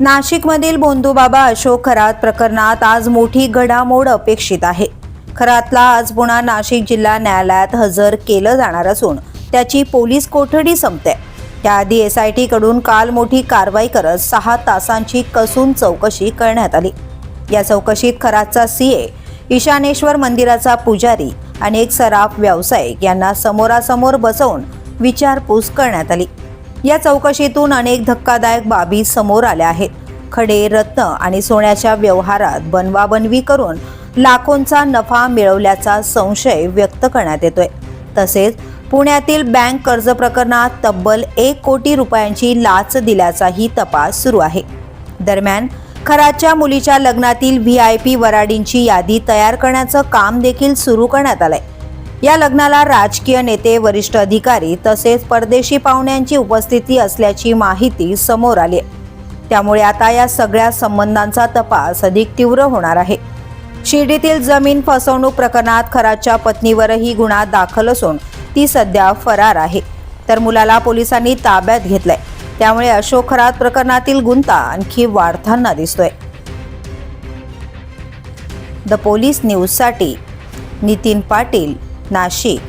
नाशिकमधील भोंदूबाबा अशोक खरात प्रकरणात आज मोठी घडामोड अपेक्षित आहे। खरातला आज पुन्हा नाशिक जिल्हा न्यायालयात हजर केलं जाणार असून त्याची पोलीस कोठडी संपते। त्याआधी एसआयटी कडून काल मोठी कारवाई करत 6 तासांची कसून चौकशी करण्यात आली। या चौकशीत खरातचा सीए, ईशानेश्वर मंदिराचा पुजारी आणि एक सराफ व्यावसायिक यांना समोरासमोर बसवून विचारपूस करण्यात आली। या चौकशीतून अनेक धक्कादायक बाबी समोर आल्या आहेत। खडे, रत्न आणि सोन्याच्या व्यवहारात बनवाबनवी करून लाखोंचा नफा मिळवल्याचा संशय व्यक्त करण्यात येतोय। तसेच पुण्यातील बँक कर्ज प्रकरणात तब्बल 1 कोटी रुपयांची लाच दिल्याचाही तपास सुरू आहे। दरम्यान खरातच्या मुलीच्या लग्नातील व्हीआयपी वराडींची यादी तयार करण्याचं काम देखील सुरू करण्यात आलंय। या लग्नाला राजकीय नेते, वरिष्ठ अधिकारी तसेच परदेशी पाहुण्यांची उपस्थिती असल्याची माहिती समोर आली आहे। त्यामुळे आता या सगळ्या संबंधांचा तपास अधिक तीव्र होणार आहे। शिर्डीतील जमीन फसवणूक प्रकरणात खरातच्या पत्नीवरही गुन्हा दाखल असून ती सध्या फरार आहे, तर मुलाला पोलिसांनी ताब्यात घेतलंय। त्यामुळे अशोक खरात प्रकरणातील गुंता आणखी वाढताना दिसतोय। द पोलीस न्यूजसाठी नितीन पाटील, नाशिक।